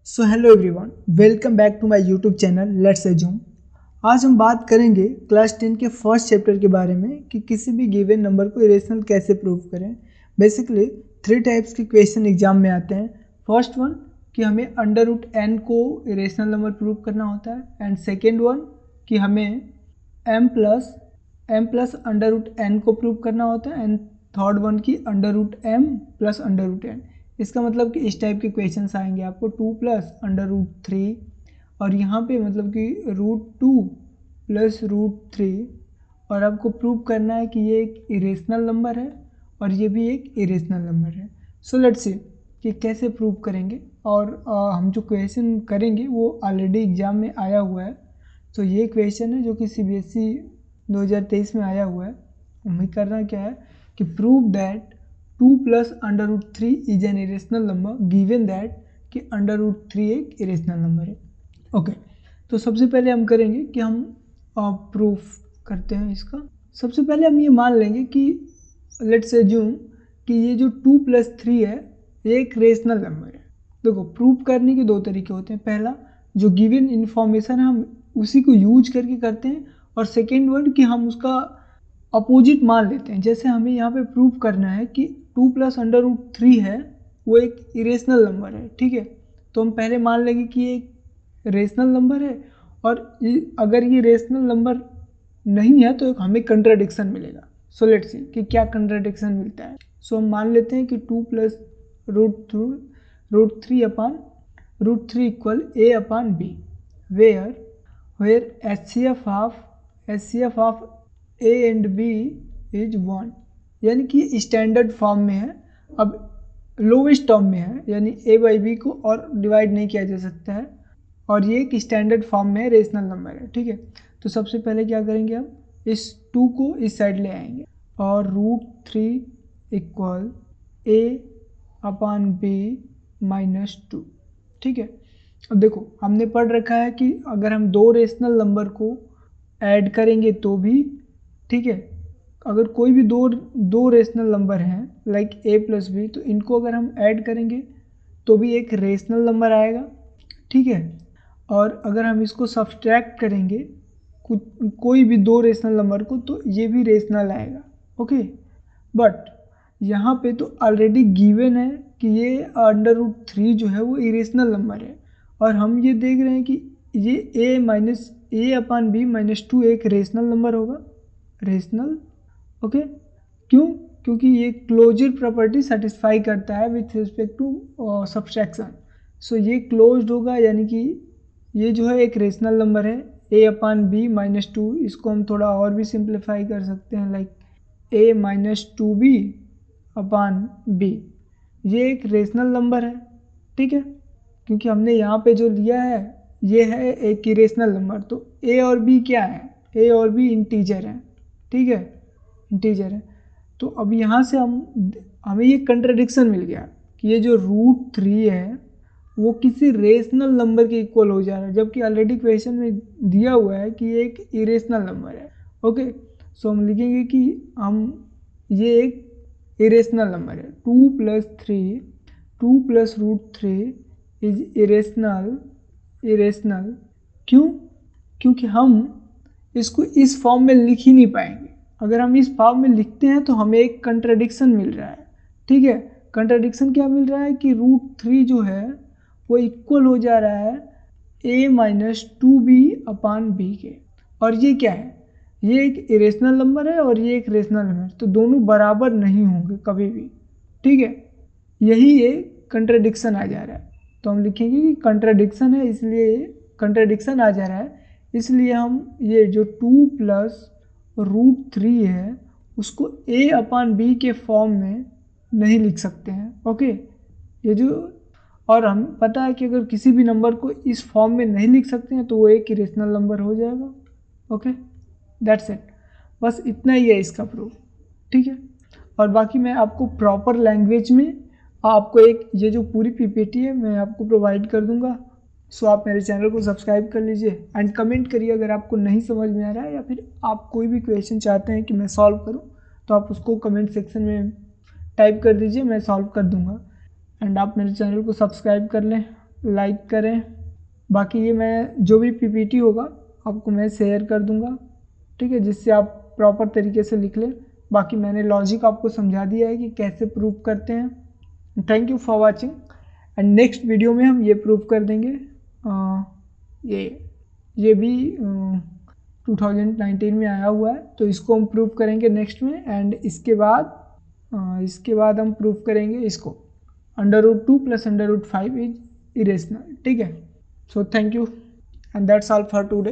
So hello everyone, welcome back to my YouTube channel let's assume. आज हम बात करेंगे क्लास 10 के फर्स्ट चैप्टर के बारे में कि किसी भी गिवन नंबर को इरेशनल कैसे प्रूव करें। बेसिकली 3 टाइप्स के क्वेश्चन एग्जाम में आते हैं। फर्स्ट वन कि हमें अंडर रूट एन को इरेशनल नंबर प्रूव करना होता है, एंड सेकेंड वन कि हमें m plus under root n को प्रूव करना होता है, एंड थर्ड वन की under root m plus under root n. इसका मतलब कि इस टाइप के क्वेश्चंस आएंगे आपको 2 प्लस अंडर रूट 3, और यहाँ पे मतलब कि रूट 2 प्लस रूट 3, और आपको प्रूव करना है कि ये एक इरेशनल नंबर है और ये भी एक इरेशनल नंबर है। सो लेट्स सी कि कैसे प्रूव करेंगे, और हम जो क्वेश्चन करेंगे वो ऑलरेडी एग्जाम में आया हुआ है। तो ये क्वेश्चन है जो कि CBSE 2023 में आया हुआ है। हमें करना क्या है कि prove that 2 plus under root 3 is an irrational number given that कि अंडर रूट 3 एक इरेशनल नंबर है। ओके, तो सबसे पहले हम करेंगे कि हम प्रूफ करते हैं इसका। सबसे पहले हम ये मान लेंगे कि लेट्स एज्यूम कि ये जो 2 प्लस 3 है ये एक रेशनल नंबर है। देखो, प्रूफ करने के दो तरीके होते हैं। पहला, जो गिवन इन्फॉर्मेशन है हम उसी को यूज करके करते हैं, और सेकेंड वर्ड कि हम उसका अपोजिट मान लेते हैं। जैसे हमें यहाँ पे प्रूव करना है कि 2 प्लस अंडर रूट 3 है वो एक इरेशनल नंबर है, ठीक है। तो हम पहले मान लेंगे कि ये एक रेशनल नंबर है, और अगर ये रेशनल नंबर नहीं है तो हमें कंट्राडिक्शन मिलेगा। सो लेट्स सी कि क्या कंट्राडिक्शन मिलता है। सो हम मान लेते हैं कि 2 plus root 3 upon root 3 equal a upon b, where HCF of a and b is 1, यानी कि स्टैंडर्ड फॉर्म में है। अब लोवेस्ट टर्म में है, यानी a बाई बी को और डिवाइड नहीं किया जा सकता है, और ये एक स्टैंडर्ड फॉर्म में रेशनल नंबर है, ठीक है। तो सबसे पहले क्या करेंगे, हम इस 2 को इस साइड ले आएंगे, और root 3 equal a upon b minus 2, ठीक है। अब देखो, हमने पढ़ रखा है कि अगर हम दो रेशनल नंबर को ऐड करेंगे तो भी, ठीक है, अगर कोई भी दो रेशनल नंबर हैं लाइक a प्लस बी, तो इनको अगर हम ऐड करेंगे तो भी एक रेशनल नंबर आएगा, ठीक है। और अगर हम इसको सब्सट्रैक्ट करेंगे कोई भी दो रेशनल नंबर को, तो ये भी रेशनल आएगा, ओके। बट यहाँ पे तो ऑलरेडी गिवन है कि ये अंडर रूट 3 जो है वो इरेशनल नंबर है, और हम ये देख रहे हैं कि ये a अपान बी माइनस 2 एक रेशनल नंबर होगा, रेशनल, ओके। क्यों? क्योंकि ये क्लोजर प्रॉपर्टी सेटिस्फाई करता है विथ रिस्पेक्ट टू सब्सट्रैक्शन। सो ये क्लोज्ड होगा, यानी कि ये जो है एक रेशनल नंबर है a अपान बी माइनस 2। इसको हम थोड़ा और भी सिंप्लीफाई कर सकते हैं like a minus 2b upon b। ये एक रेशनल नंबर है, ठीक है, क्योंकि हमने यहाँ पे जो लिया है ये है एक इरेशनल नंबर। तो a और b क्या है, a और b इंटीजर हैं, ठीक है, इंटीजर है। तो अब यहाँ से हमें ये कंट्राडिक्शन मिल गया कि ये जो रूट 3 है वो किसी रेशनल नंबर के इक्वल हो जा रहा है, जबकि ऑलरेडी क्वेश्चन में दिया हुआ है कि ये एक इरेशनल नंबर है, ओके। सो हम लिखेंगे कि ये एक इरेशनल नंबर है। 2 प्लस रूट 3 इज इरेशनल। क्यों? क्योंकि हम इसको इस फॉर्म में लिख ही नहीं पाएंगे। अगर हम इस फॉर्म में लिखते हैं तो हमें एक कंट्राडिक्शन मिल रहा है, ठीक है। कंट्राडिक्शन क्या मिल रहा है कि रूट 3 जो है वो इक्वल हो जा रहा है a minus 2b upon B के, और ये क्या है, ये एक इरेशनल नंबर है और ये एक रेशनल नंबर, तो दोनों बराबर नहीं होंगे कभी भी, ठीक है। यही ये कंट्राडिक्शन आ जा रहा है। तो हम लिखेंगे कि कंट्राडिक्शन है, इसलिए कंट्राडिक्शन आ जा रहा है, इसलिए हम ये जो 2 प्लस रूट 3 है उसको a अपान बी के फॉर्म में नहीं लिख सकते हैं, ओके। ये जो, और हम पता है कि अगर किसी भी नंबर को इस फॉर्म में नहीं लिख सकते हैं तो वो एक इरेशनल नंबर हो जाएगा, ओके। दैट्स इट, बस इतना ही है इसका प्रूफ, ठीक है। और बाकी मैं आपको प्रॉपर लैंग्वेज में आपको एक ये जो पूरी पीपीटी है मैं आपको प्रोवाइड कर दूंगा। सो आप मेरे चैनल को सब्सक्राइब कर लीजिए, एंड कमेंट करिए अगर आपको नहीं समझ में आ रहा है, या फिर आप कोई भी क्वेश्चन चाहते हैं कि मैं सॉल्व करूं तो आप उसको कमेंट सेक्शन में टाइप कर दीजिए, मैं सॉल्व कर दूंगा। एंड आप मेरे चैनल को सब्सक्राइब कर लें लाइक करें। बाकी ये मैं जो भी पीपीटी होगा आपको मैं शेयर कर दूंगा, ठीक है, जिससे आप प्रॉपर तरीके से लिख लें। बाकी मैंने लॉजिक आपको समझा दिया है कि कैसे प्रूव करते हैं। Thank you for watching and next video में हम ये प्रूव कर देंगे। ये भी 2019 में आया हुआ है, तो इसको हम प्रूव करेंगे नेक्स्ट में। एंड इसके बाद हम प्रूव करेंगे इसको √2 + √5 इज इरेशनल, ठीक है। So thank you and that's all for today.